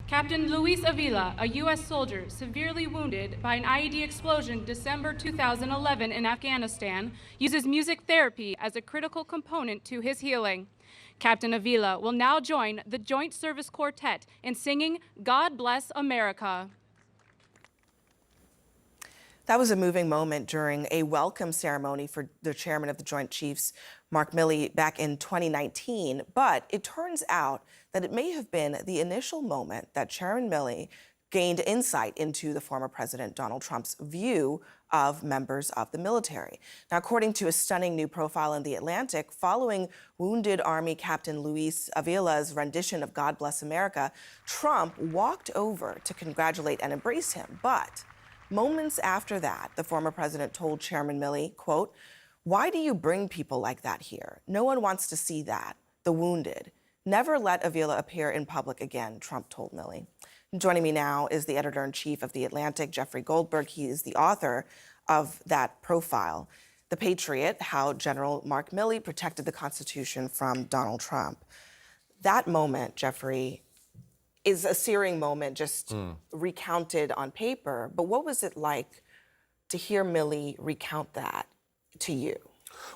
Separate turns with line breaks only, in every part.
Captain Luis Avila, a U.S. soldier severely wounded by an IED explosion December 2011 in Afghanistan, uses music therapy as a critical component to his healing. Captain Avila will now join the Joint Service Quartet in singing God Bless America.
That was a moving moment during a welcome ceremony for the chairman of the Joint Chiefs, Mark Milley, back in 2019. But it turns out that it may have been the initial moment that Chairman Milley gained insight into the former President Donald Trump's view of members of the military. Now, according to a stunning new profile in The Atlantic, following wounded Army Captain Luis Avila's rendition of God Bless America, Trump walked over to congratulate and embrace him. But moments after that, the former president told Chairman Milley, quote, "Why do you bring people like that here? No one wants to see that, the wounded. Never let Avila appear in public again," Trump told Milley. Joining me now is the editor-in-chief of The Atlantic, Jeffrey Goldberg. He is the author of that profile, The Patriot, How General Mark Milley Protected the Constitution from Donald Trump. That moment, Jeffrey, is a searing moment, just recounted on paper. But what was it like to hear Milley recount that to you?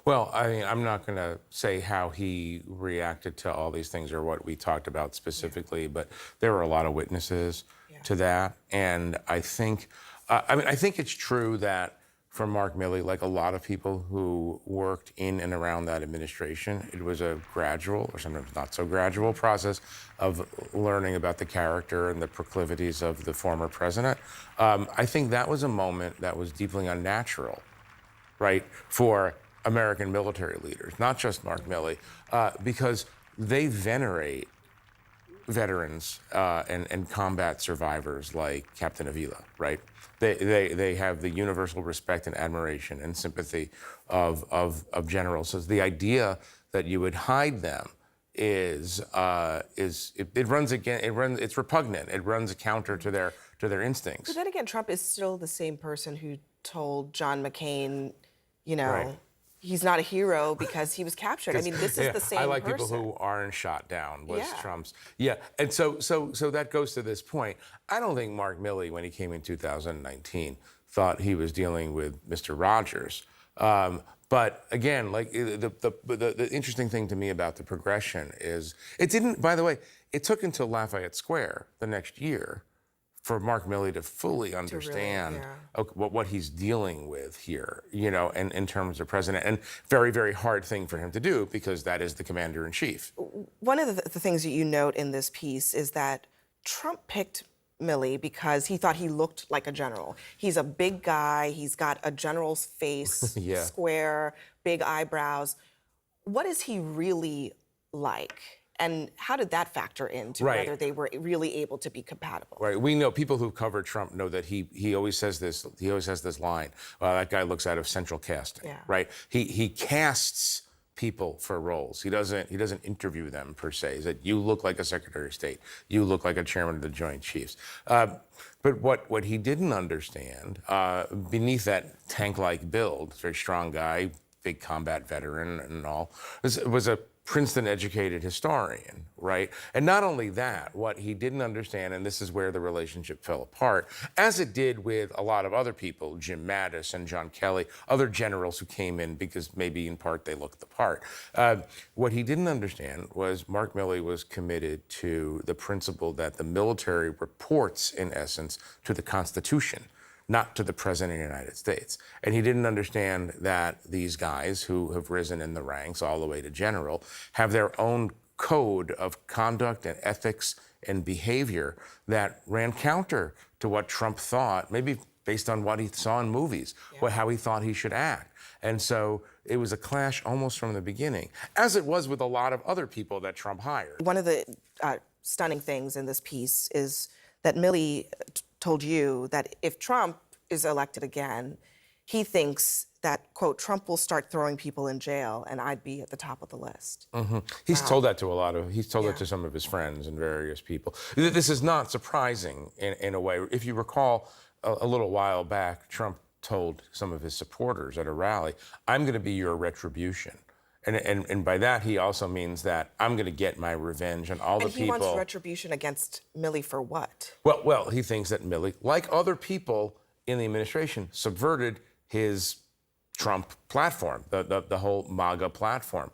Well, I mean, I'm not going to say how he reacted to all these things or what we talked about specifically, but there were a lot of witnesses to that. And I think, I think it's true that for Mark Milley, like a lot of people who worked in and around that administration, it was a gradual, or sometimes not so gradual, process of learning about the character and the proclivities of the former president. I think that was a moment that was deeply unnatural, right, for American military leaders, not just Mark Milley, because they venerate veterans and combat survivors like Captain Avila, right? They have the universal respect and admiration and sympathy of generals. So the idea that you would hide them it's repugnant. It runs counter to their instincts.
But then again, Trump is still the same person who told John McCain, you know,
Right.
he's not a hero because he was captured. I mean, this is the same
I like
person.
people who aren't shot down was
Yeah.
Trump's. Yeah, and so that goes to this point. I don't think Mark Milley, when he came in 2019, thought he was dealing with Mr. Rogers. But again, like the interesting thing to me about the progression is it didn't. By the way, it took until Lafayette Square the next year for Mark Milley to fully understand what he's dealing with here, you know, and in terms of president, and very, very hard thing for him to do because that is the commander-in-chief.
One of the things that you note in this piece is that Trump picked Milley because he thought he looked like a general. He's a big guy. He's got a general's face, square, big eyebrows. What is he really like? And how did that factor into whether they were really able to be compatible?
Right. We know people who cover Trump know that he always says this. He always has this line. That guy looks out of central casting. Right. He casts people for roles. He doesn't interview them per se. He said, you look like a Secretary of State. You look like a chairman of the Joint Chiefs. But what he didn't understand beneath that tank-like build, very strong guy, big combat veteran and all, was a Princeton-educated historian, right? And not only that, what he didn't understand, and this is where the relationship fell apart, as it did with a lot of other people, Jim Mattis and John Kelly, other generals who came in because maybe in part they looked the part. What he didn't understand was Mark Milley was committed to the principle that the military reports, in essence, to the Constitution, not to the President of the United States. And he didn't understand that these guys who have risen in the ranks all the way to general have their own code of conduct and ethics and behavior that ran counter to what Trump thought, maybe based on what he saw in movies, how he thought he should act. And so it was a clash almost from the beginning, as it was with a lot of other people that Trump hired.
One of the stunning things in this piece is that Milley told you that if Trump is elected again, he thinks that, quote, Trump will start throwing people in jail and I'd be at the top of the list.
He's told that to he's told that to some of his friends and various people. This is not surprising in a way. If you recall, a little while back, Trump told some of his supporters at a rally, I'm going to be your retribution. And by that, he also means that I'm going to get my revenge on all the
And he
people.
wants retribution against Milley for what?
Well, he thinks that Milley, like other people in the administration, subverted his Trump platform, the whole MAGA platform.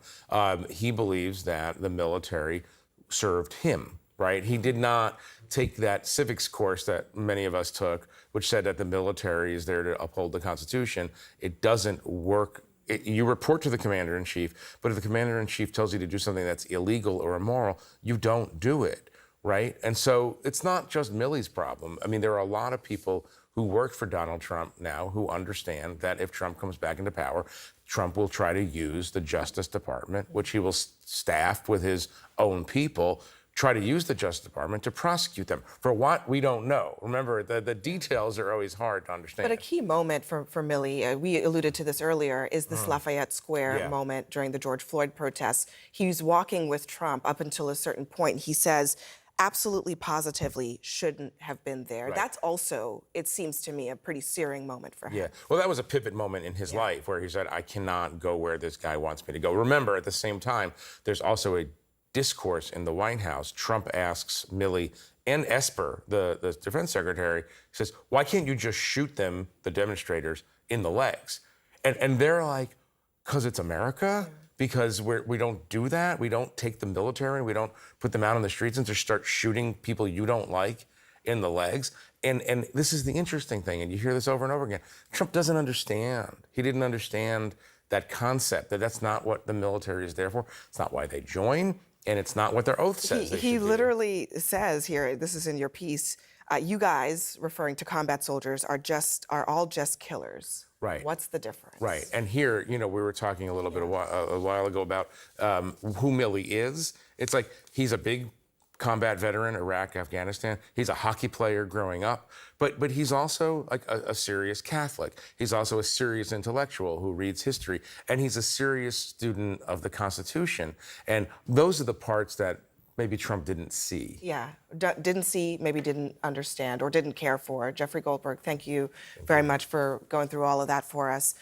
He believes that the military served him, right? He did not take that civics course that many of us took, which said that the military is there to uphold the Constitution. It doesn't work. You report to the commander-in-chief, but if the commander-in-chief tells you to do something that's illegal or immoral, you don't do it, right? And so it's not just Milley's problem. I mean, there are a lot of people who work for Donald Trump now who understand that if Trump comes back into power, Trump will try to use the Justice Department, which he will staff with his own people, try to use the Justice Department to prosecute them for what we don't know. Remember, the details are always hard to understand.
But a key moment for Milley, we alluded to this earlier, is this Lafayette Square moment during the George Floyd protests. He was walking with Trump up until a certain point. He says, absolutely positively shouldn't have been there.
Right.
That's also, it seems to me, a pretty searing moment for him.
Yeah, well, that was a pivot moment in his life where he said, I cannot go where this guy wants me to go. Remember, at the same time, there's also a discourse in the White House. Trump asks Milley and Esper, the defense secretary, says, why can't you just shoot them, the demonstrators, in the legs? And they're like, because it's America? Because we don't do that? We don't take the military, we don't put them out on the streets and just start shooting people you don't like in the legs? And this is the interesting thing, and you hear this over and over again. Trump doesn't understand. He didn't understand that concept, that's not what the military is there for. It's not why they join, and it's not what their oath says.
He literally says here, this is in your piece, you guys, referring to combat soldiers, are all just killers.
Right.
What's the difference?
Right. And here, we were talking a little bit a while ago about who Milley is. It's like he's a big combat veteran, Iraq, Afghanistan. He's a hockey player growing up, but he's also like a serious Catholic. He's also a serious intellectual who reads history, and he's a serious student of the Constitution. And those are the parts that maybe Trump didn't see.
Yeah, didn't see, maybe didn't understand or didn't care for. Jeffrey Goldberg, thank you very much for going through all of that for us.